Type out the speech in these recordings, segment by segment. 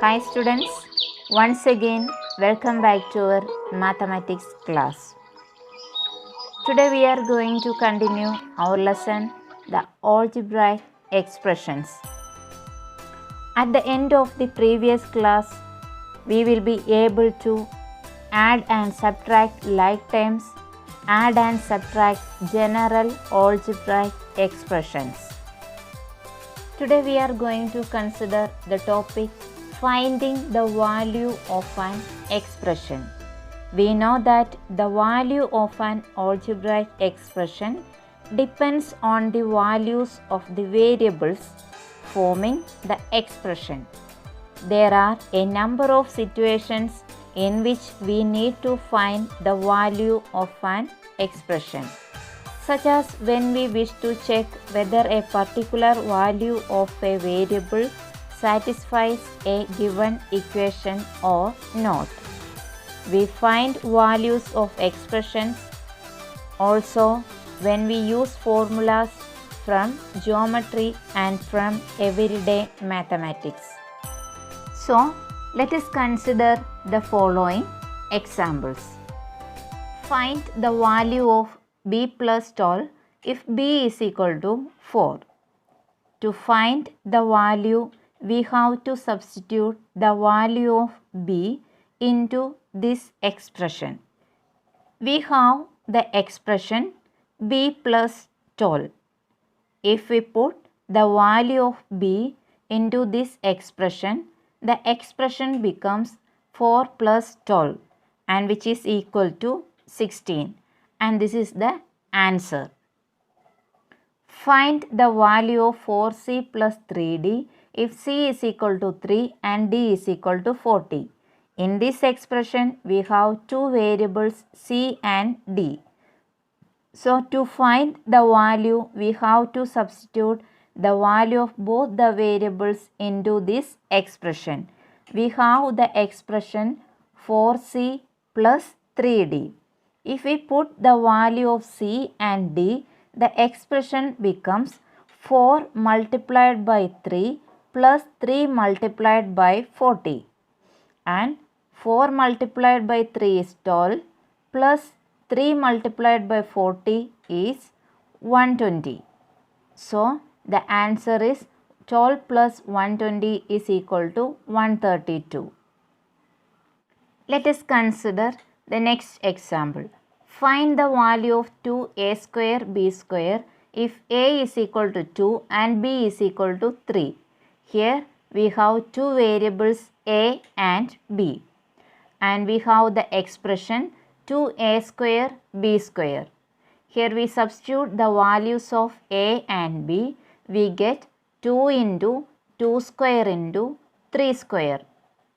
Hi students, once again welcome back to our mathematics class. Today we are going to continue our lesson, the algebraic expressions. At the end of the previous class, we will be able to add and subtract like terms, add and subtract general algebraic expressions. Today we are going to consider the topic finding the value of an expression. We know that the value of an algebraic expression depends on the values of the variables forming the expression. There are a number of situations in which we need to find the value of an expression, such as when we wish to check whether a particular value of a variable satisfies a given equation or not. We find values of expressions also when we use formulas from geometry and from everyday mathematics. So, let us consider the following examples. Find the value of b plus 12 if b is equal to 4. To find the value, we have to substitute the value of b into this expression. We have the expression b plus 12. If we put the value of b into this expression, the expression becomes 4 plus 12 and which is equal to 16, and this is the answer. Find the value of 4c plus 3d if c is equal to 3 and d is equal to 40. In this expression, we have two variables c and d. So, to find the value, we have to substitute the value of both the variables into this expression. We have the expression 4c plus 3d. If we put the value of c and d, the expression becomes 4 multiplied by 3 plus 3 multiplied by 40. And 4 multiplied by 3 is 12 plus 3 multiplied by 40 is 120. So, the answer is 12 plus 120 is equal to 132. Let us consider the next example. Find the value of 2a square b square if a is equal to 2 and b is equal to 3. Here we have two variables a and b, and we have the expression 2a square b square. Here we substitute the values of a and b. We get 2 into 2 square into 3 square,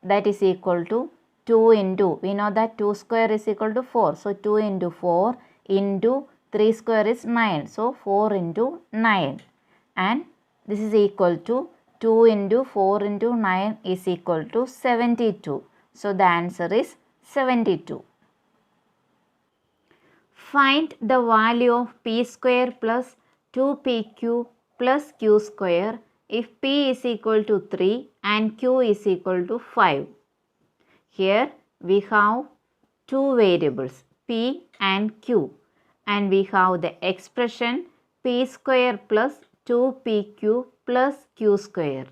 that is equal to 2 into, we know that 2 square is equal to 4. So, 2 into 4 into 3 square is 9. So, 4 into 9, and this is equal to 2 into 4 into 9 is equal to 72. So, the answer is 72. Find the value of p square plus 2pq plus q square if p is equal to 3 and q is equal to 5. Here we have two variables p and q, and we have the expression p square plus 2pq plus q square.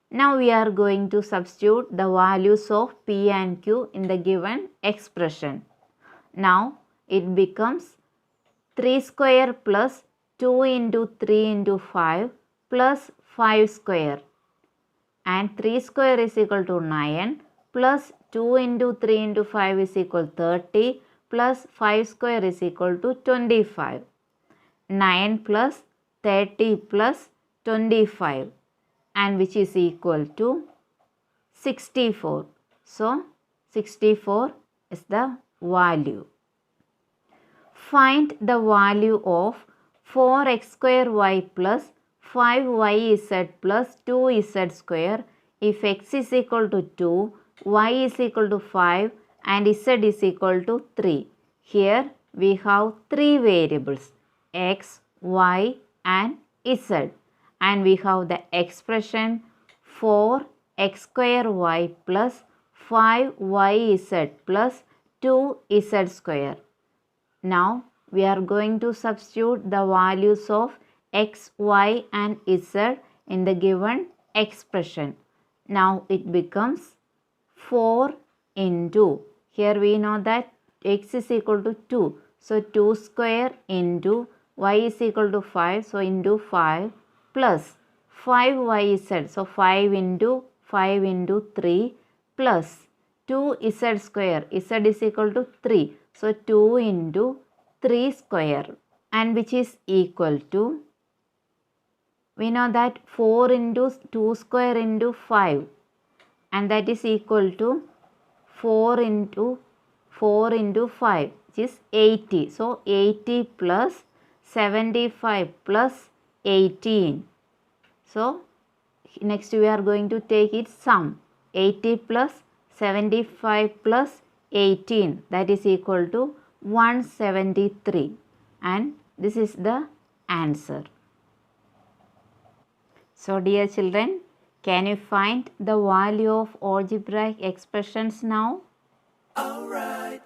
Now we are going to substitute the values of p and q in the given expression. Now it becomes 3 square plus 2 into 3 into 5 plus 5 square, and 3 square is equal to 9 plus 2 into 3 into 5 is equal to 30 plus 5 square is equal to 25. 9 plus 30 plus 25, and which is equal to 64. So, 64 is the value. Find the value of 4x square y plus 5yz plus 2z square if x is equal to 2, y is equal to 5 and z is equal to 3. Here we have three variables x, y and z, and we have the expression 4 x square y plus 5yz plus 2z square. Now we are going to substitute the values of x, y and z in the given expression. Now it becomes 4 into, here we know that x is equal to 2. So 2 square into y is equal to 5. So into 5 plus 5yz. So 5 into 3 plus 2z square. Z is equal to 3. So 2 into 3 square, and which is equal to, we know that 4 into 2 square into 5, and that is equal to 4 into 5, which is 80. So 80 plus 75 plus 18. So next we are going to take its sum. 80 plus 75 plus 18, that is equal to 173, and this is the answer. So dear children, can you find the value of algebraic expressions now? Alright.